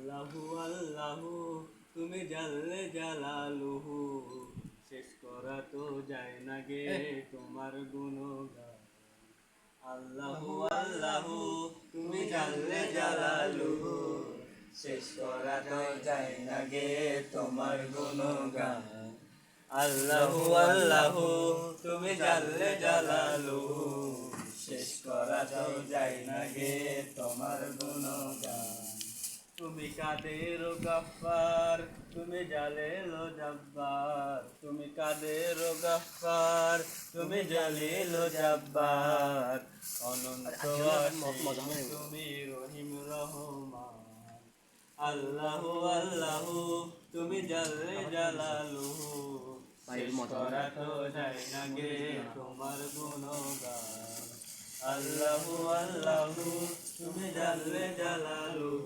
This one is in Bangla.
আল্লাহু আল্লাহু তুমি জাল্লে জালালুহু, শেষ করা তো যায় না গে তোমার গুণগান। আল্লাহু আল্লাহু তুমি জাল্লে জালালুহু, শেষ করা তো যায় না গে তোমার গুণগান। আল্লাহু আল্লাহু তুমি জাল্লে জালালুহু, শেষ করা তো যায় না গে তোমার গুণগান। তুমি কাদের গাফফার, তুমি জালিল ও জব্বার, তুমি কাদের গাফফার, তুমি জালিল ও জব্বার, অনন্ত অসীম তুমি রহিম রহমান। আল্লাহু আল্লাহু তুমি জাল্লে জালালুহু, শেষ করা তো যায় না গে তোমার গুণগান। আল্লাহু আল্লাহু তুমি জাল্লে জালালুহু।